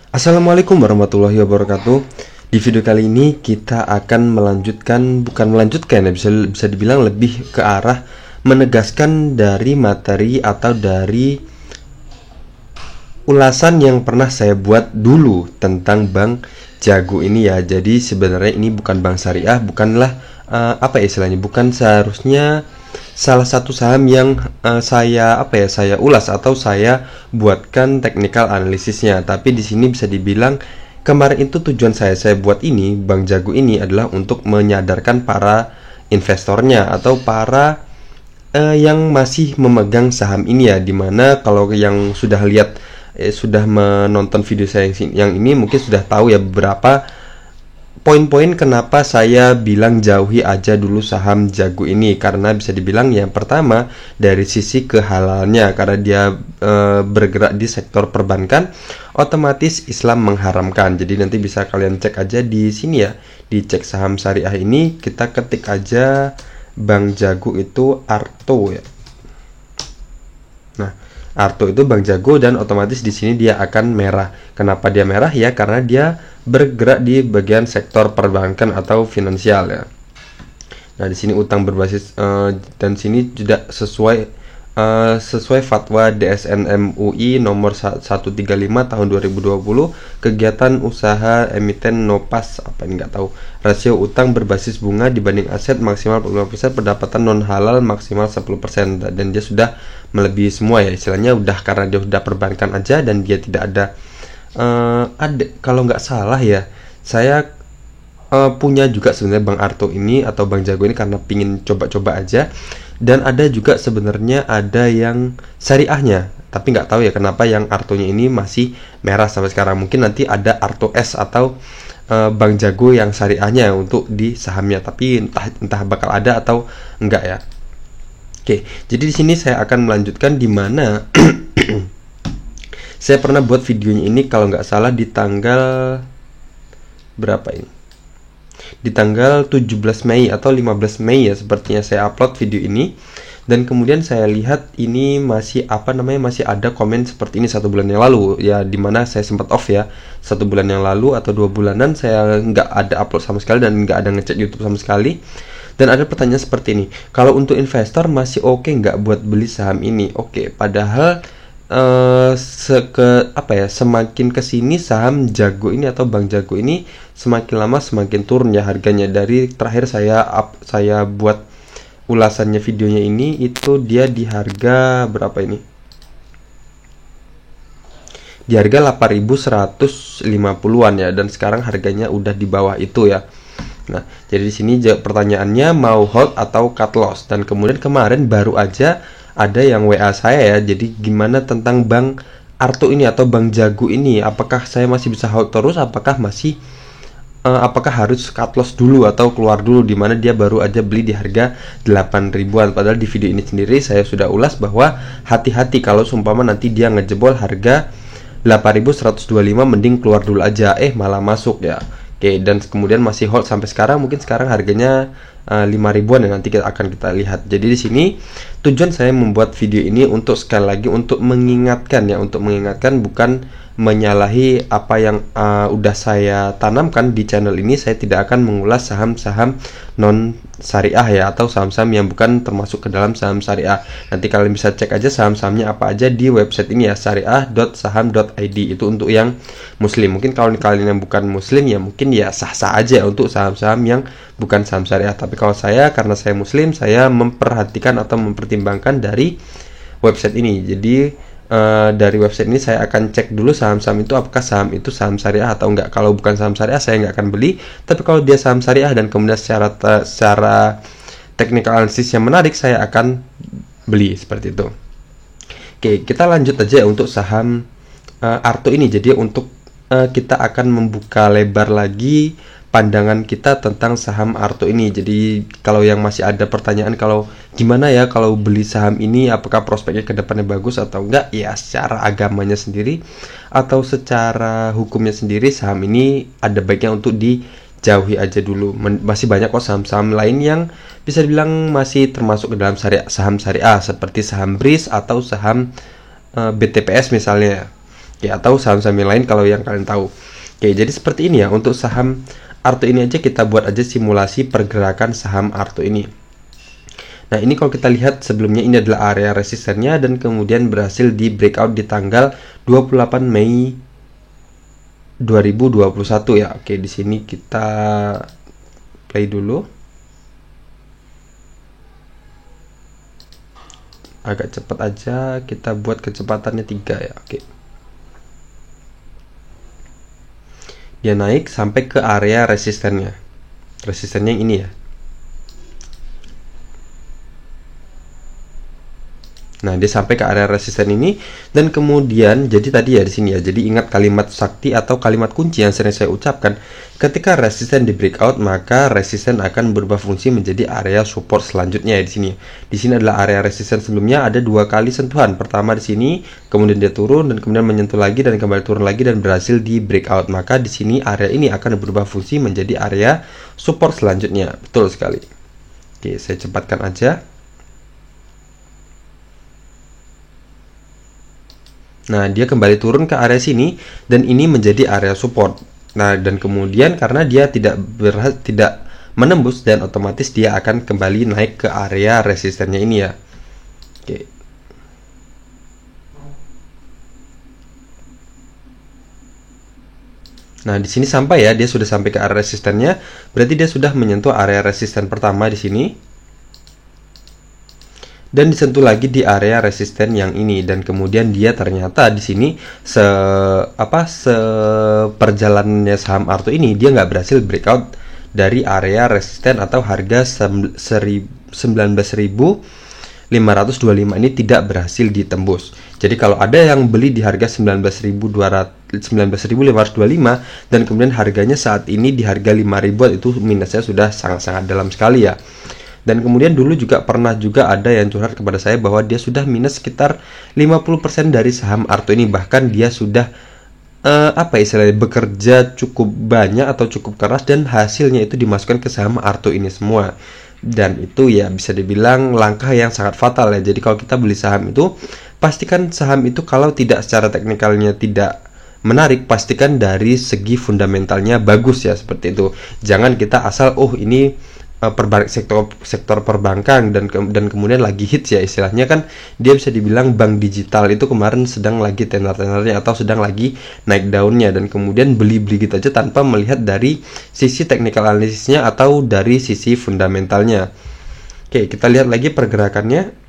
Assalamualaikum warahmatullahi wabarakatuh. Di video kali ini kita akan bukan melanjutkan ya, bisa dibilang lebih ke arah menegaskan dari materi atau dari ulasan yang pernah saya buat dulu tentang Bank Jago ini ya. Jadi sebenarnya ini bukan bank syariah, bukanlah istilahnya, bukan seharusnya salah satu saham yang saya ulas atau saya buatkan technical analisisnya. Tapi di sini bisa dibilang kemarin itu tujuan saya buat ini Bank Jago ini adalah untuk menyadarkan para investornya atau para yang masih memegang saham ini ya, dimana kalau yang sudah lihat sudah menonton video saya yang ini mungkin sudah tahu ya beberapa poin-poin kenapa saya bilang jauhi aja dulu saham Jago ini. Karena bisa dibilang yang pertama dari sisi kehalalnya, karena dia bergerak di sektor perbankan, otomatis Islam mengharamkan. Jadi nanti bisa kalian cek aja di sini ya, dicek saham syariah ini, kita ketik aja Bank Jago itu Arto ya. Nah, Arto itu Bank Jago dan otomatis di sini dia akan merah. Kenapa dia merah ya? Karena dia bergerak di bagian sektor perbankan atau finansial ya. Nah, di sini utang berbasis dan sini juga sesuai fatwa DSN MUI nomor 135 tahun 2020, kegiatan usaha emiten nopas nggak tahu, rasio utang berbasis bunga dibanding aset maksimal 45%, pendapatan non halal maksimal 10%, dan dia sudah melebihi semua ya istilahnya, udah karena dia sudah perbankan aja dan dia tidak ada kalau nggak salah ya, saya punya juga sebenarnya Bank Arto ini atau Bank Jago ini karena pingin coba-coba aja. Dan ada juga sebenarnya ada yang syariahnya, tapi nggak tahu ya kenapa yang Artonya ini masih merah sampai sekarang. Mungkin nanti ada Arto S atau Bank Jago yang syariahnya untuk di sahamnya, tapi entah bakal ada atau enggak ya. Oke, jadi di sini saya akan melanjutkan di mana saya pernah buat videonya ini kalau nggak salah di tanggal berapa ini? Di tanggal 17 Mei atau 15 Mei ya sepertinya saya upload video ini. Dan kemudian saya lihat ini masih masih ada komen seperti ini 1 bulan yang lalu ya, dimana saya sempat off ya 1 bulan yang lalu atau 2 bulanan saya nggak ada upload sama sekali dan nggak ada ngecek YouTube sama sekali. Dan ada pertanyaan seperti ini, kalau untuk investor masih oke nggak buat beli saham ini? Oke, padahal semakin kesini saham Jago ini atau Bank Jago ini semakin lama semakin turun ya harganya. Dari terakhir saya buat ulasannya videonya ini, itu dia di harga berapa ini? Di harga 8.150-an ya, dan sekarang harganya udah di bawah itu ya. Nah, jadi di sini pertanyaannya mau hold atau cut loss. Dan kemudian kemarin baru aja ada yang WA saya ya, jadi gimana tentang Bank Arto ini atau Bank Jago ini, apakah saya masih bisa hold terus, apakah harus cut loss dulu atau keluar dulu, dimana dia baru aja beli di harga 8 ribuan. Padahal di video ini sendiri saya sudah ulas bahwa hati-hati kalau seumpama nanti dia ngejebol harga 8.125, mending keluar dulu aja, malah masuk ya. Oke, dan kemudian masih hold sampai sekarang, mungkin sekarang harganya 5 ribuan ya, nanti akan kita lihat. Jadi di sini tujuan saya membuat video ini untuk sekali lagi untuk mengingatkan ya, bukan menyalahi apa yang udah saya tanamkan di channel ini. Saya tidak akan mengulas saham-saham non syariah ya, atau saham-saham yang bukan termasuk ke dalam saham syariah. Nanti kalian bisa cek aja saham-sahamnya apa aja di website ini ya, syariah.saham.id. itu untuk yang muslim. Mungkin kalau kalian yang bukan muslim ya mungkin ya sah-sah aja untuk saham-saham yang bukan saham syariah. Tapi kalau saya, karena saya muslim, saya memperhatikan atau mempertimbangkan dari website ini. Jadi dari website ini saya akan cek dulu saham-saham itu apakah saham itu saham syariah atau enggak. Kalau bukan saham syariah saya nggak akan beli, tapi kalau dia saham syariah dan kemudian secara technical analysis yang menarik, saya akan beli seperti itu. Oke, kita lanjut aja untuk saham Arto ini. Jadi untuk kita akan membuka lebar lagi pandangan kita tentang saham Arto ini. Jadi kalau yang masih ada pertanyaan, kalau gimana ya kalau beli saham ini, apakah prospeknya ke depannya bagus atau enggak, ya secara agamanya sendiri atau secara hukumnya sendiri, saham ini ada baiknya untuk dijauhi aja dulu. Masih banyak kok saham-saham lain yang bisa dibilang masih termasuk ke dalam saham syariah, seperti saham BRIS atau saham BTPS misalnya. Oke, atau saham-saham yang lain kalau yang kalian tahu. Oke, jadi seperti ini ya untuk saham Arto ini aja kita buat aja simulasi pergerakan saham Arto ini. Nah, ini kalau kita lihat sebelumnya ini adalah area resistennya dan kemudian berhasil di breakout di tanggal 28 Mei 2021 ya. Oke, di sini kita play dulu. Agak cepat aja, kita buat kecepatannya 3 ya. Oke. Dia naik sampai ke area resistennya. Resistennya yang ini ya. Nah, dia sampai ke area resisten ini dan kemudian jadi tadi ya di sini ya. Jadi ingat kalimat sakti atau kalimat kunci yang sering saya ucapkan. Ketika resisten di breakout, maka resisten akan berubah fungsi menjadi area support selanjutnya ya di sini. Di sini adalah area resisten sebelumnya ada 2 kali sentuhan. Pertama di sini, kemudian dia turun dan kemudian menyentuh lagi dan kembali turun lagi dan berhasil di breakout. Maka di sini area ini akan berubah fungsi menjadi area support selanjutnya. Betul sekali. Oke, saya cepatkan aja. Nah, dia kembali turun ke area sini dan ini menjadi area support. Nah, dan kemudian karena dia tidak menembus dan otomatis dia akan kembali naik ke area resistennya ini ya. Oke. Nah, di sini sampai ya, dia sudah sampai ke area resistennya, berarti dia sudah menyentuh area resisten pertama di sini. Dan disentuh lagi di area resisten yang ini dan kemudian dia ternyata di sini seperjalanannya saham Arto ini dia nggak berhasil breakout dari area resisten atau harga 19.525 ini tidak berhasil ditembus. Jadi kalau ada yang beli di harga 19.525 dan kemudian harganya saat ini di harga 5.000 itu minusnya sudah sangat-sangat dalam sekali ya. Dan kemudian dulu juga pernah ada yang curhat kepada saya bahwa dia sudah minus sekitar 50% dari saham Arto ini. Bahkan dia sudah istilahnya bekerja cukup banyak atau cukup keras dan hasilnya itu dimasukkan ke saham Arto ini semua. Dan itu ya bisa dibilang langkah yang sangat fatal ya. Jadi kalau kita beli saham itu, pastikan saham itu kalau tidak secara teknikalnya tidak menarik, pastikan dari segi fundamentalnya bagus ya, seperti itu. Jangan kita asal ini sektor perbankan dan kemudian lagi hits ya istilahnya, kan dia bisa dibilang bank digital itu kemarin sedang lagi tenar-tenarnya atau sedang lagi naik daunnya dan kemudian beli-beli gitu aja tanpa melihat dari sisi technical analisisnya atau dari sisi fundamentalnya. Oke, kita lihat lagi pergerakannya.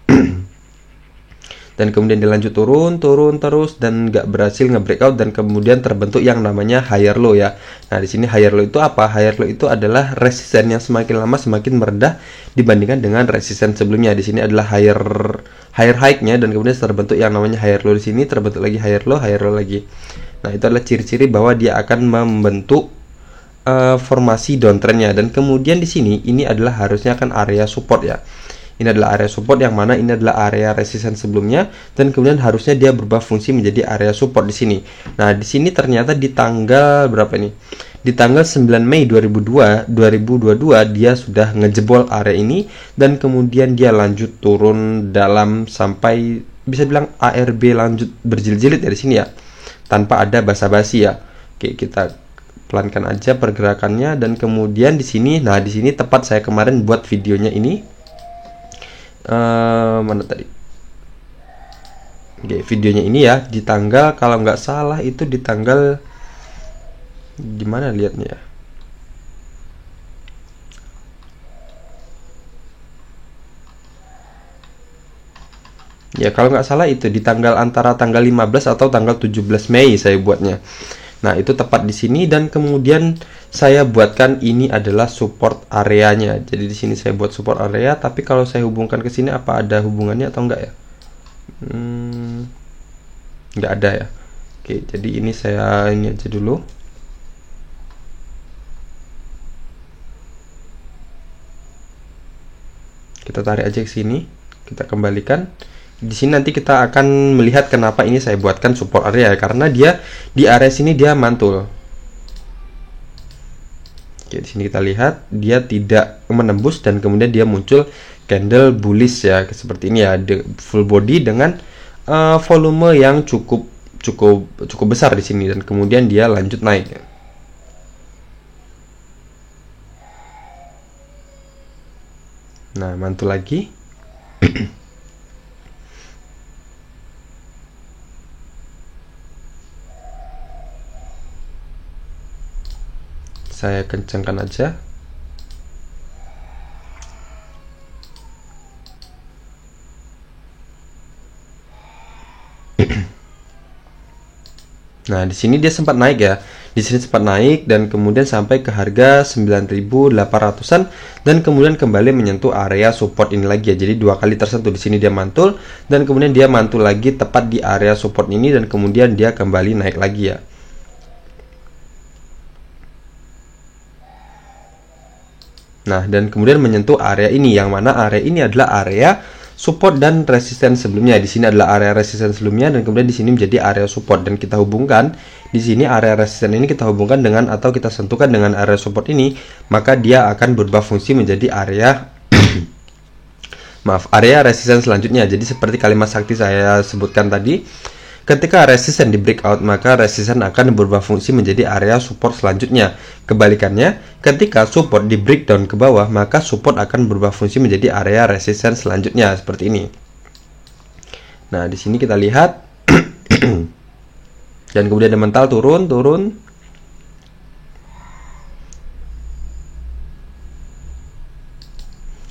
Dan kemudian dilanjut turun terus dan nggak berhasil nge-breakout dan kemudian terbentuk yang namanya higher low ya. Nah, di sini higher low itu apa? Higher low itu adalah resisten yang semakin lama semakin merendah dibandingkan dengan resisten sebelumnya. Di sini adalah higher high-nya dan kemudian terbentuk yang namanya higher low di sini, terbentuk lagi higher low lagi. Nah, itu adalah ciri-ciri bahwa dia akan membentuk formasi downtrendnya dan kemudian di sini ini adalah harusnya akan area support ya. Ini adalah area support yang mana ini adalah area resisten sebelumnya dan kemudian harusnya dia berubah fungsi menjadi area support di sini. Nah, di sini ternyata di tanggal berapa ini? Di tanggal 9 Mei 2022 dia sudah ngejebol area ini dan kemudian dia lanjut turun dalam sampai bisa bilang ARB lanjut berjilid-jilid dari sini ya. Tanpa ada basa-basi ya. Oke, kita pelankan aja pergerakannya dan kemudian di sini, nah di sini tepat saya kemarin buat videonya ini. Mana tadi? Oke, videonya ini ya di tanggal kalau nggak salah itu di tanggal gimana lihatnya ya? Ya kalau nggak salah itu di tanggal antara tanggal 15 atau tanggal 17 Mei saya buatnya. Nah, itu tepat di sini dan kemudian saya buatkan ini adalah support areanya. Jadi di sini saya buat support area, tapi kalau saya hubungkan ke sini apa ada hubungannya atau enggak ya? Enggak ada ya. Oke, jadi ini saya ini aja dulu. Kita tarik aja ke sini, kita kembalikan. Di sini nanti kita akan melihat kenapa ini saya buatkan support area karena dia di area sini dia mantul. Oke, di sini kita lihat dia tidak menembus dan kemudian dia muncul candle bullish ya seperti ini ya, full body dengan volume yang cukup cukup besar di sini, dan kemudian dia lanjut naik ya. Nah, mantul lagi. Saya kencangkan aja. Nah, di sini dia sempat naik ya. Di sini sempat naik dan kemudian sampai ke harga 9.800-an dan kemudian kembali menyentuh area support ini lagi ya. Jadi dua kali tersentuh, di sini dia mantul dan kemudian dia mantul lagi tepat di area support ini dan kemudian dia kembali naik lagi ya. Nah, dan kemudian menyentuh area ini, yang mana area ini adalah area support dan resisten sebelumnya. Di sini adalah area resisten sebelumnya dan kemudian di sini menjadi area support, dan kita hubungkan di sini area resisten ini kita hubungkan dengan atau kita sentuhkan dengan area support ini, maka dia akan berubah fungsi menjadi area area resisten selanjutnya. Jadi seperti kalimat sakti saya sebutkan tadi, ketika resisten di breakout, maka resisten akan berubah fungsi menjadi area support selanjutnya. Kebalikannya, ketika support di breakdown ke bawah, maka support akan berubah fungsi menjadi area resisten selanjutnya, seperti ini. Nah, di sini kita lihat dan kemudian dia mental turun.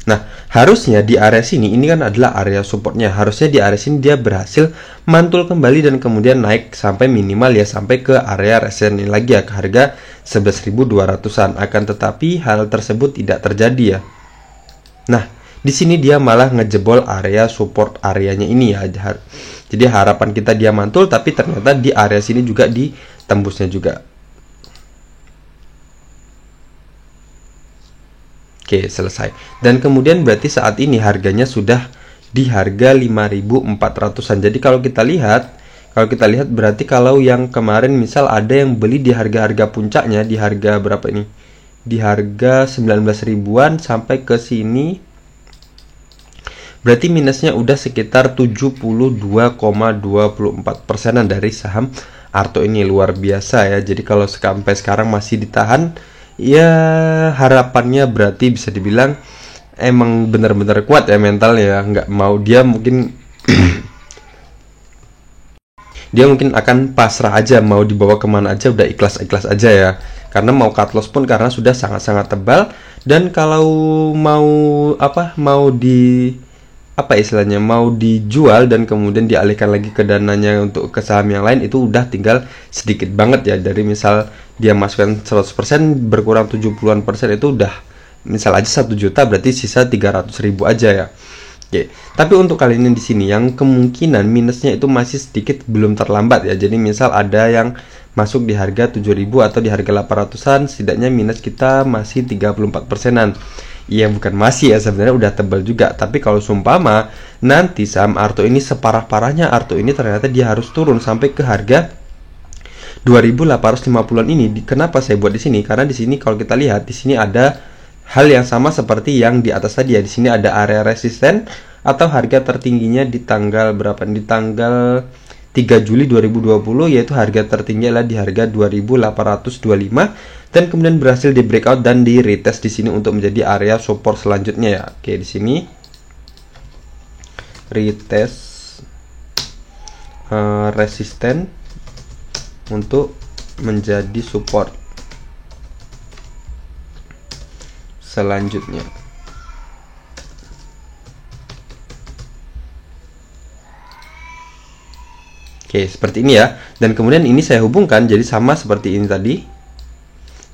Nah, harusnya di area sini, ini kan adalah area supportnya, harusnya di area sini dia berhasil mantul kembali dan kemudian naik sampai minimal ya, sampai ke area resisten ini lagi ya, ke harga 11.200-an. Akan tetapi hal tersebut tidak terjadi ya. Nah, di sini dia malah ngejebol area support areanya ini ya. Jadi harapan kita dia mantul, tapi ternyata di area sini juga ditembusnya juga. Oke, selesai. Dan kemudian berarti saat ini harganya sudah di harga 5.400-an. Jadi kalau kita lihat berarti kalau yang kemarin misal ada yang beli di harga-harga puncaknya, di harga berapa ini? Di harga 19 ribuan sampai ke sini. Berarti minusnya udah sekitar 72,24%-an dari saham Arto ini. Luar biasa ya. Jadi kalau sampai sekarang masih ditahan, ya harapannya berarti bisa dibilang emang benar-benar kuat ya mentalnya, nggak mau dia mungkin dia mungkin akan pasrah aja, mau dibawa kemana aja udah ikhlas aja ya, karena mau cut loss pun karena sudah sangat-sangat tebal. Dan kalau mau mau dijual dan kemudian dialihkan lagi ke dananya untuk ke saham yang lain, itu udah tinggal sedikit banget ya. Dari misal dia masukkan 100%, berkurang 70-an persen, itu udah misal aja 1 juta, berarti sisa 300.000 aja ya. Oke. Tapi untuk kali ini di sini yang kemungkinan minusnya itu masih sedikit, belum terlambat ya. Jadi misal ada yang masuk di harga 7.000 atau di harga 800-an, setidaknya minus kita masih 34%-an. Iya, bukan masih ya, sebenarnya udah tebal juga. Tapi kalau sumpama nanti saham Arto ini separah-parahnya Arto ini ternyata dia harus turun sampai ke harga 2.850-an ini. Kenapa saya buat di sini? Karena di sini kalau kita lihat di sini ada hal yang sama seperti yang di atas tadi ya. Di sini ada area resisten atau harga tertingginya di tanggal berapa? Di tanggal 3 Juli 2020, yaitu harga tertinggi adalah di harga 2.825 dan kemudian berhasil di breakout dan di retest di sini untuk menjadi area support selanjutnya ya. Oke, di sini retest resisten untuk menjadi support selanjutnya. Oke, seperti ini ya. Dan kemudian ini saya hubungkan jadi sama seperti ini tadi.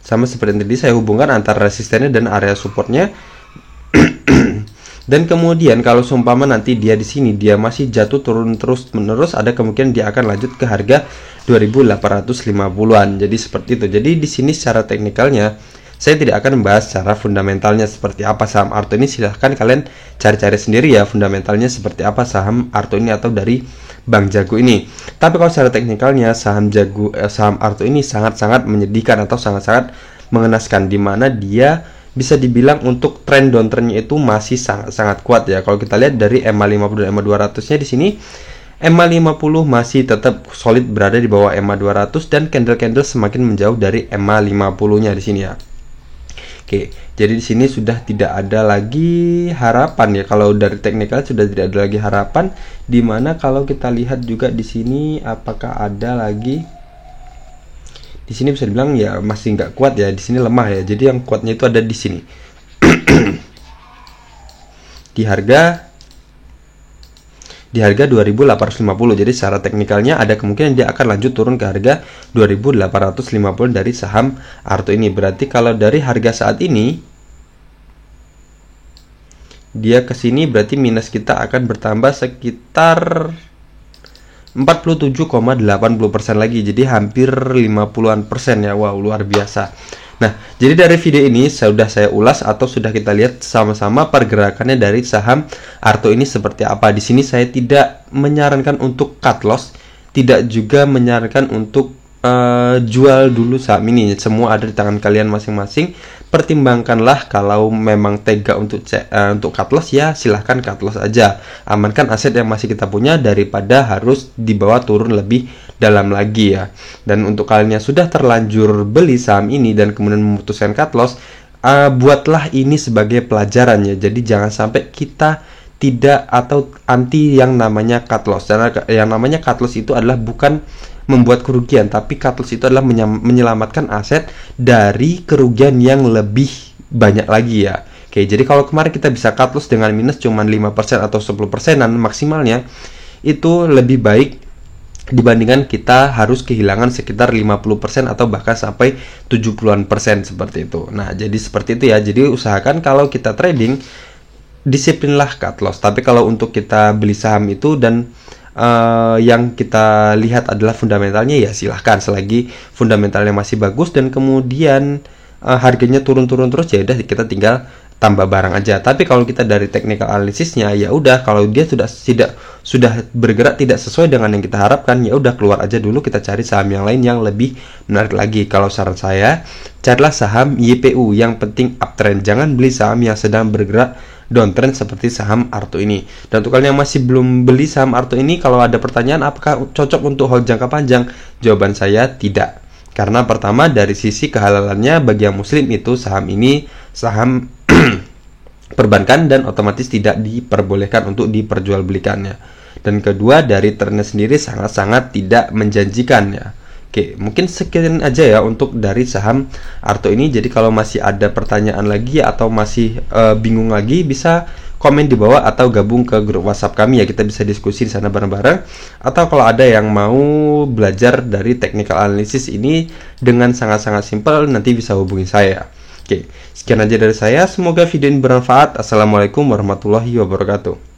Sama seperti ini tadi saya hubungkan antara resistennya dan area supportnya. Dan kemudian kalau seumpama nanti dia di sini dia masih jatuh turun terus menerus, ada kemungkinan dia akan lanjut ke harga 2.850-an. Jadi seperti itu. Jadi di sini secara teknikalnya saya tidak akan membahas secara fundamentalnya seperti apa saham Arto ini. Silahkan kalian cari-cari sendiri ya fundamentalnya seperti apa saham Arto ini atau dari Bang Jago ini. Tapi kalau secara teknikalnya saham Arto ini sangat-sangat menyedihkan atau sangat-sangat mengenaskan, di mana dia bisa dibilang untuk trend downtrendnya itu masih sangat-sangat kuat ya. Kalau kita lihat dari EMA 50 dan EMA 200-nya di sini EMA 50 masih tetap solid berada di bawah EMA 200 dan candle-candle semakin menjauh dari EMA 50-nya di sini ya. Oke, jadi di sini sudah tidak ada lagi harapan ya. Kalau dari teknikal sudah tidak ada lagi harapan. Dimana kalau kita lihat juga di sini, apakah ada lagi? Di sini bisa dibilang ya masih nggak kuat ya. Di sini lemah ya. Jadi yang kuatnya itu ada di sini. di harga 2850. Jadi secara teknikalnya ada kemungkinan dia akan lanjut turun ke harga 2850 dari saham Arto ini. Berarti kalau dari harga saat ini dia ke sini, berarti minus kita akan bertambah sekitar 47,80% lagi. Jadi hampir 50-an% ya. Wow, luar biasa. Nah, jadi dari video ini sudah saya ulas atau sudah kita lihat sama-sama pergerakannya dari saham Arto ini seperti apa. Di sini saya tidak menyarankan untuk cut loss, tidak juga menyarankan untuk jual dulu saham ini. Semua ada di tangan kalian masing-masing. Pertimbangkanlah, kalau memang tega untuk cut loss ya silahkan cut loss aja. Amankan aset yang masih kita punya daripada harus dibawa turun lebih dalam lagi ya. Dan untuk kalian yang sudah terlanjur beli saham ini dan kemudian memutuskan cut loss, buatlah ini sebagai pelajaran ya. Jadi jangan sampai kita tidak atau anti yang namanya cut loss. Karena yang namanya cut loss itu adalah bukan membuat kerugian, tapi cut loss itu adalah menyelamatkan aset dari kerugian yang lebih banyak lagi ya. Oke, jadi kalau kemarin kita bisa cut loss dengan minus cuman 5% atau 10%-an maksimalnya, itu lebih baik dibandingkan kita harus kehilangan sekitar 50% atau bahkan sampai 70-an% seperti itu. Nah, jadi seperti itu ya. Jadi usahakan kalau kita trading, disiplinlah cut loss. Tapi kalau untuk kita beli saham itu dan yang kita lihat adalah fundamentalnya, ya silahkan. Selagi fundamentalnya masih bagus dan kemudian harganya turun-turun terus, ya udah kita tinggal tambah barang aja. Tapi kalau kita dari technical analisisnya, ya udah kalau dia sudah bergerak tidak sesuai dengan yang kita harapkan, ya udah keluar aja dulu, kita cari saham yang lain yang lebih menarik lagi. Kalau saran saya, carilah saham YPU, yang penting uptrend. Jangan beli saham yang sedang bergerak downtrend seperti saham Arto ini. Dan untuk kalian yang masih belum beli saham Arto ini, kalau ada pertanyaan apakah cocok untuk hold jangka panjang, jawaban saya tidak. Karena pertama, dari sisi kehalalannya bagi yang muslim itu saham ini saham perbankan dan otomatis tidak diperbolehkan untuk diperjualbelikannya. Dan kedua, dari trendnya sendiri sangat-sangat tidak menjanjikan ya. Oke, mungkin sekian aja ya untuk dari saham Arto ini. Jadi kalau masih ada pertanyaan lagi atau masih bingung lagi, bisa komen di bawah atau gabung ke grup WhatsApp kami ya. Kita bisa diskusi di sana bareng-bareng. Atau kalau ada yang mau belajar dari technical analysis ini dengan sangat-sangat simpel, nanti bisa hubungi saya. Oke, sekian aja dari saya. Semoga video ini bermanfaat. Assalamualaikum warahmatullahi wabarakatuh.